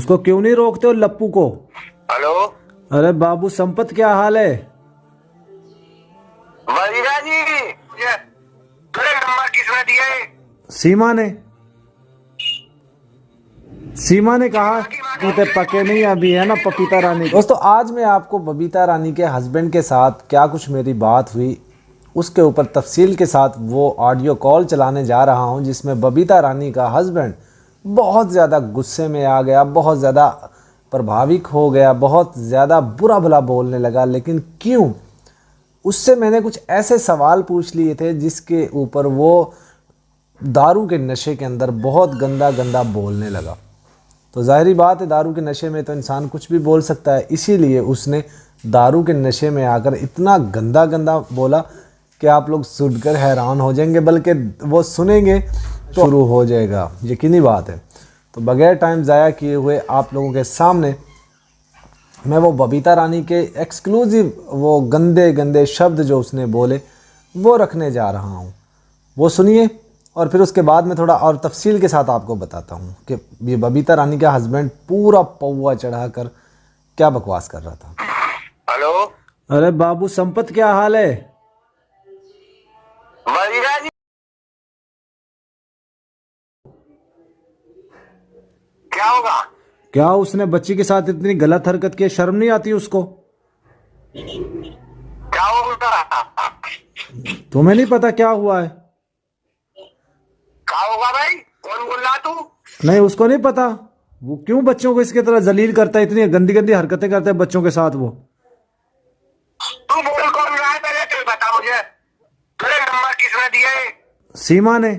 उसको क्यों नहीं रोकते हो लप्पू को? हेलो। अरे बाबू संपत, क्या हाल है? बढ़िया जी। ये तेरे नंबर किसने दिया है? सीमा ने कहा कि पके नहीं अभी, है ना बबीता रानी। दोस्तों आज मैं आपको बबीता रानी के हस्बैंड के साथ क्या कुछ मेरी बात हुई उसके ऊपर तफसील के साथ वो ऑडियो कॉल चलाने जा रहा हूं, जिसमें बबीता रानी का हस्बैंड बहुत ज़्यादा गुस्से में आ गया, बहुत ज़्यादा प्रभावित हो गया, बहुत ज़्यादा बुरा भला बोलने लगा। लेकिन क्यों? उससे मैंने कुछ ऐसे सवाल पूछ लिए थे जिसके ऊपर वो दारू के नशे के अंदर बहुत गंदा गंदा बोलने लगा। तो ज़ाहिरी बात है, दारू के नशे में तो इंसान कुछ भी बोल सकता है, इसीलिए उसने दारू के नशे में आकर इतना गंदा गंदा बोला कि आप लोग सुनकर हैरान हो जाएंगे, बल्कि वो सुनेंगे तो शुरू हो जाएगा, यकीनी बात है। तो बगैर टाइम ज़ाया किए हुए आप लोगों के सामने मैं वो बबीता रानी के एक्सक्लूसिव वो गंदे गंदे शब्द जो उसने बोले वो रखने जा रहा हूँ। वो सुनिए और फिर उसके बाद में थोड़ा और तफसील के साथ आपको बताता हूँ कि ये बबीता रानी का हस्बैंड पूरा पौवा चढ़ाकर क्या बकवास कर रहा था। हेलो। अरे बाबू संपत, क्या हाल है? बढ़िया जी। क्या होगा? क्या उसने बच्ची के साथ इतनी गलत हरकत की, शर्म नहीं आती उसको? क्या होगा? तुम्हें नहीं पता क्या हुआ है? क्या होगा भाई? कौन बोल रहा तू? नहीं, उसको नहीं पता। वो क्यों बच्चों को इसके तरह जलील करता है, इतनी गंदी गंदी हरकतें करता है बच्चों के साथ वो। तू बोल कौन रहा है? पहले तू बता मुझे, तेरे नंबर किसने दिया है? सीमा ने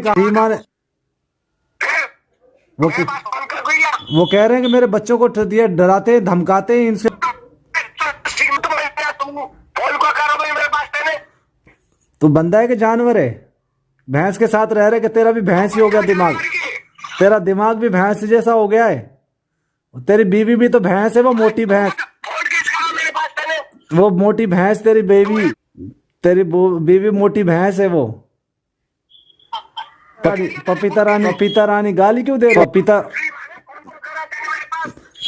कहा। सीमा ने मेरे पास फोन कर भैया। वो कह रहे हैं कि मेरे बच्चों को दिया, डराते हैं, धमकाते हैं इनसे। तू फोन को करो भाई मेरे पास तेरे। तू बंदा है कि जानवर है? भैंस के साथ रह रहे कि तेरा भी भैंस ही हो गया दिमाग? तेरा दिमाग भी भैंस जैसा हो गया है। तेरी बीवी भी तो भैंस है, वो मोटी भैंस। फोन किस करो मेरे पास तेरे? वो मोटी भैंस तेरी बीवी, तेरी बीवी मोटी भैंस है वो। पपीता रानी गाली क्यों दे रही?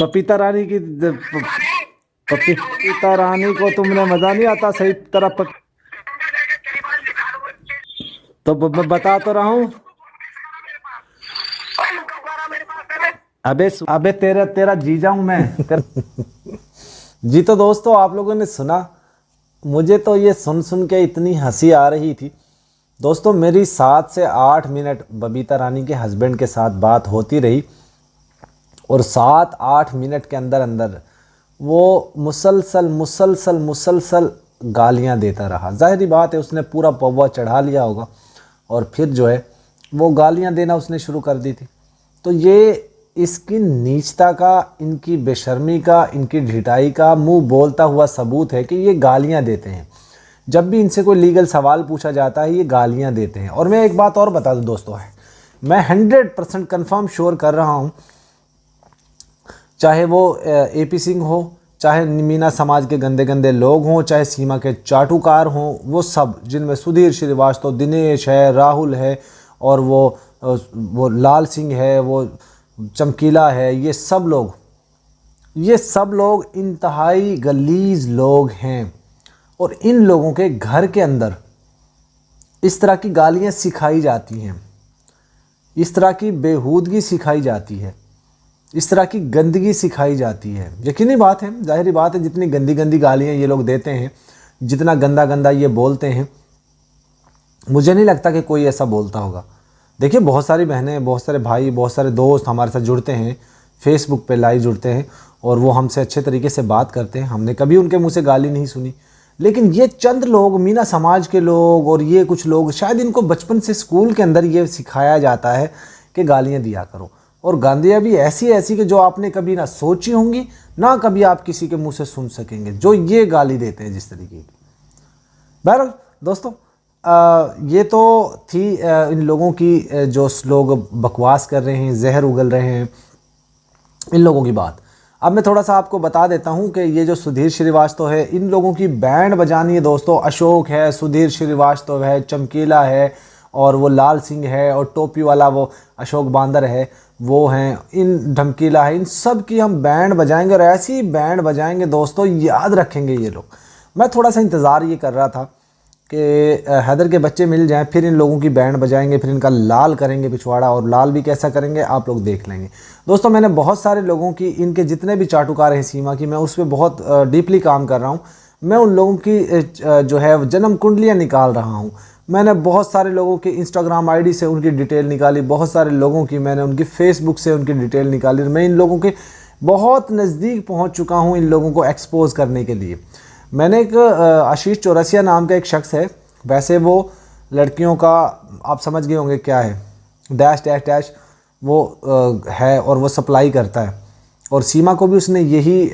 पपीता रानी की पपीता रानी को तुमने मजा नहीं आता सही तरह तो बता तो रहा हूँ। अबे तेरा जीजा हूं मैं। जी तो दोस्तों आप लोगों ने सुना, मुझे तो ये सुन सुन के इतनी हंसी आ रही थी। दोस्तों मेरी 7 से 8 मिनट बबीता रानी के हस्बैंड के साथ बात होती रही और 7-8 मिनट के अंदर अंदर वो मुसलसल गालियां देता रहा। जाहिर बात है उसने पूरा पौवा चढ़ा लिया होगा और फिर जो है वो गालियां देना उसने शुरू कर दी थी। तो ये इसकी नीचता का, इनकी बेशर्मी का, इनकी ढिठाई का मुंह बोलता हुआ सबूत है कि ये गालियां देते हैं। जब भी इनसे कोई लीगल सवाल पूछा जाता है ये गालियां देते हैं। और मैं एक बात और बता दूं दोस्तों, है मैं 100% कन्फर्म श्योर कर रहा हूं, चाहे वो एपी सिंह हो, चाहे मीना समाज के गंदे गंदे लोग हों, चाहे सीमा के चाटुकार हों, वो सब जिनमें सुधीर श्रीवास्तव, दिनेश है, राहुल है और वो लाल सिंह है, वो चमकीला है, ये सब लोग इंतहाई गलीज लोग हैं। और इन लोगों के घर के अंदर इस तरह की गालियां सिखाई जाती हैं, इस तरह की बेहूदगी सिखाई जाती है, इस तरह की गंदगी सिखाई जाती है। यकीनी बात है, जाहिर बात है, जितनी गंदी गंदी गालियां ये लोग देते हैं, जितना गंदा गंदा ये बोलते हैं, मुझे नहीं लगता कि कोई ऐसा बोलता होगा। देखिए बहुत सारी बहनें, बहुत सारे भाई, बहुत सारे दोस्त हमारे साथ जुड़ते हैं, फेसबुक पे लाइव जुड़ते हैं और वो हमसे अच्छे तरीके से बात करते हैं। हमने कभी उनके मुंह से गाली नहीं सुनी। लेकिन ये चंद लोग, मीना समाज के लोग और ये कुछ लोग, शायद इनको बचपन से स्कूल के अंदर ये सिखाया जाता है कि गालियाँ दिया करो, और गालियाँ भी ऐसी ऐसी कि जो आपने कभी ना सोची होंगी, ना कभी आप किसी के मुंह से सुन सकेंगे, जो ये गाली देते हैं जिस तरीके की। बहरहाल दोस्तों ये तो थी इन लोगों की, जो लोग बकवास कर रहे हैं, जहर उगल रहे हैं, इन लोगों की बात। अब मैं थोड़ा सा आपको बता देता हूं कि ये जो सुधीर श्रीवास्तव है, इन लोगों की बैंड बजानी है दोस्तों। अशोक है, सुधीर श्रीवास्तव है, चमकीला है और वो लाल सिंह है, और टोपी वाला वो अशोक बांदर है, वो हैं, इन धमकीला है, इन सब की हम बैंड बजाएंगे और ऐसी बैंड बजाएंगे दोस्तों, याद रखेंगे ये लोग। मैं थोड़ा सा इंतज़ार ये कर रहा था कि हैदर के बच्चे मिल जाएं, फिर इन लोगों की बैंड बजाएंगे, फिर इनका लाल करेंगे पिछवाड़ा, और लाल भी कैसा करेंगे आप लोग देख लेंगे। दोस्तों मैंने बहुत सारे लोगों की, इनके जितने भी चाटुकार हैं सीमा की, मैं उस पर बहुत डीपली काम कर रहा हूँ। मैं उन लोगों की जो है जन्म कुंडलियाँ निकाल रहा हूँ। मैंने बहुत सारे लोगों की इंस्टाग्राम आईडी से उनकी डिटेल निकाली, बहुत सारे लोगों की मैंने उनकी फेसबुक से उनकी डिटेल निकाली। मैं इन लोगों के बहुत नज़दीक पहुँच चुका हूँ इन लोगों को एक्सपोज करने के लिए। मैंने एक आशीष चौरसिया नाम का एक शख्स है, वैसे वो लड़कियों का आप समझ गए होंगे क्या है, डैश डैश डैश वो है, और वो सप्लाई करता है। और सीमा को भी उसने यही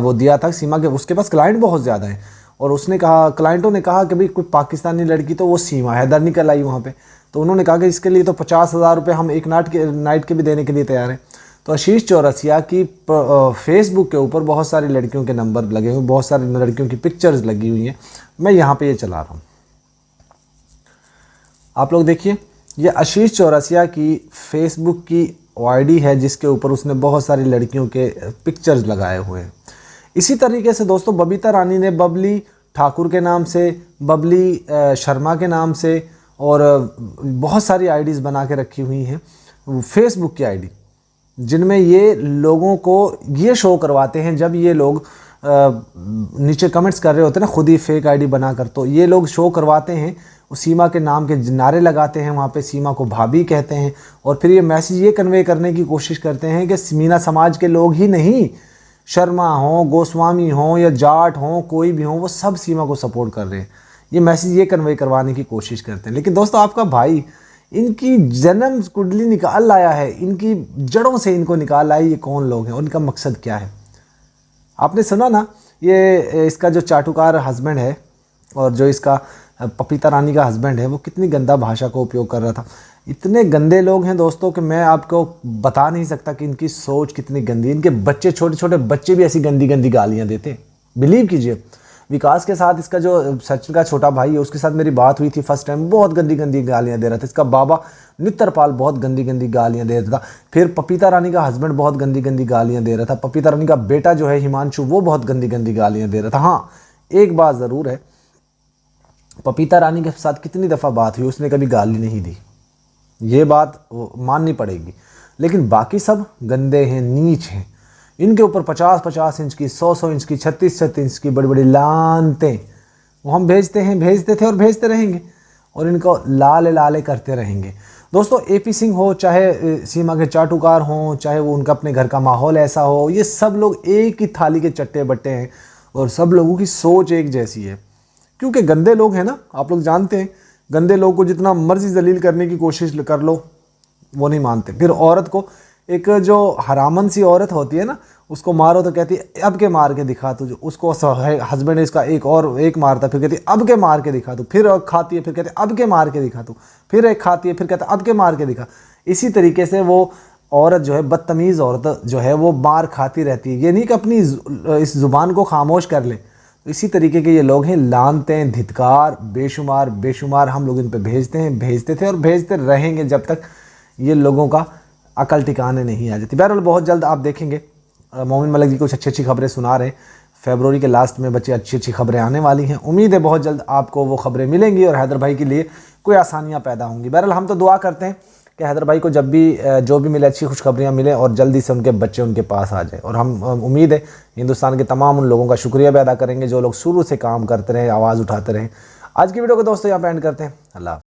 वो दिया था। सीमा के उसके पास क्लाइंट बहुत ज़्यादा हैं, और उसने कहा, क्लाइंटों ने कहा कि भाई कोई पाकिस्तानी लड़की तो वो सीमा हैदर निकल आई वहाँ पे, तो उन्होंने कहा कि इसके लिए तो 50,000 रुपये हम एक नाइट के भी देने के लिए तैयार हैं। तो आशीष चौरसिया की फेसबुक के ऊपर बहुत सारी लड़कियों के नंबर लगे हुए, बहुत सारी लड़कियों की पिक्चर्स लगी हुई हैं। मैं यहाँ पे ये चला रहा हूँ, आप लोग देखिए, ये आशीष चौरसिया की फेसबुक की आईडी है जिसके ऊपर उसने बहुत सारी लड़कियों के पिक्चर्स लगाए हुए हैं। इसी तरीके से दोस्तों बबीता रानी ने बबली ठाकुर के नाम से, बबली शर्मा के नाम से, और बहुत सारी आईडीज़ बना के रखी हुई हैं फेसबुक की आईडी, जिनमें ये लोगों को ये शो करवाते हैं, जब ये लोग नीचे कमेंट्स कर रहे होते हैं ना खुद ही फेक आईडी बनाकर, तो ये लोग शो करवाते हैं, सीमा के नाम के नारे लगाते हैं वहाँ पे, सीमा को भाभी कहते हैं, और फिर ये मैसेज ये कन्वे करने की कोशिश करते हैं कि मीना समाज के लोग ही नहीं, शर्मा हो, गोस्वामी हो या जाट हो, कोई भी हो, वो सब सीमा को सपोर्ट कर रहे हैं। ये मैसेज ये कन्वे करवाने की कोशिश करते हैं। लेकिन दोस्तों आपका भाई इनकी जन्म कुंडली निकाल लाया है, इनकी जड़ों से इनको निकाल लाया। ये कौन लोग हैं, उनका मकसद क्या है? आपने सुना ना, ये इसका जो चाटुकार हस्बैंड है और जो इसका पपीता रानी का हस्बैंड है, वो कितनी गंदा भाषा का उपयोग कर रहा था। इतने गंदे लोग हैं दोस्तों कि मैं आपको बता नहीं सकता कि इनकी सोच कितनी गंदी है। इनके बच्चे, छोटे छोटे बच्चे भी ऐसी गंदी गंदी गालियाँ देते हैं, बिलीव कीजिए। विकास के साथ इसका जो सचिन का छोटा भाई है, उसके साथ मेरी बात हुई थी फर्स्ट टाइम, बहुत गंदी गंदी गालियाँ दे रहा था। इसका बाबा नित्रपाल बहुत गंदी गंदी गालियाँ दे रहा था। फिर पपीता रानी का हस्बैंड बहुत गंदी गंदी गालियाँ दे रहा था। पपीता रानी का बेटा जो है हिमांशु, वो बहुत गंदी गंदी गालियाँ दे रहा था। हाँ, एक बात ज़रूर है, पपीता रानी के साथ कितनी दफ़ा बात हुई, उसने कभी गाली नहीं दी, ये बात माननी पड़ेगी। लेकिन बाकी सब गंदे हैं, नीच हैं। इनके ऊपर 50-50 इंच की, 100-100 इंच की, 36-36 इंच की बड़ी बड़ी लानतें वो हम भेजते हैं, भेजते थे और भेजते रहेंगे, और इनको लाले लाले करते रहेंगे। दोस्तों एपी सिंह हो, चाहे सीमा के चाटुकार हों, चाहे वो उनका अपने घर का माहौल ऐसा हो, ये सब लोग एक ही थाली के चट्टे बट्टे हैं, और सब लोगों की सोच एक जैसी है। क्योंकि गंदे लोग हैं ना, आप लोग जानते हैं, गंदे लोग को जितना मर्जी जलील करने की कोशिश कर लो, वो नहीं मानते। फिर औरत को, एक जो हरामन सी औरत होती है ना, उसको मारो तो कहती है अब के मार के दिखा तुझे। उसको हस्बैंड इसका एक मारता, फिर कहती है अब के मार के दिखा तू, फिर खाती है, फिर कहती है अब के मार के दिखा तू, फिर एक खाती है, फिर कहता है अब के मार के दिखा। इसी तरीके से वो औरत जो है, बदतमीज़ औरत जो है, वो मार खाती रहती है। ये नहीं कि अपनी इस ज़ुबान को खामोश कर ले। इसी तरीके के ये लोग हैं, लानते हैं, धिक्कार, बेशुमार बेशुमार हम लोग इन पे भेजते हैं, भेजते थे और भेजते रहेंगे जब तक ये लोगों का अकल ठिकाने नहीं आ जाती। बहरहाल बहुत जल्द आप देखेंगे मोमिन मलिक जी कुछ अच्छी अच्छी खबरें सुना रहे हैं। फरवरी के लास्ट में बच्चे अच्छी अच्छी खबरें आने वाली हैं। उम्मीद है बहुत जल्द आपको वो खबरें मिलेंगी और हैदर भाई के लिए कोई आसानियाँ पैदा होंगी। बहरहाल हम तो दुआ करते हैं कि हैदर भाई को जब भी जो भी मिले, अच्छी खुशखबरियाँ मिलें और जल्दी से उनके बच्चे उनके पास आ जाए। और हम उम्मीद है हिंदुस्तान के तमाम उन लोगों का शुक्रिया भी अदा करेंगे जो लोग शुरू से काम करते रहे, आवाज़ उठाते रहे। आज की वीडियो को दोस्तों यहाँ पे एंड करते हैं। अल्लाह।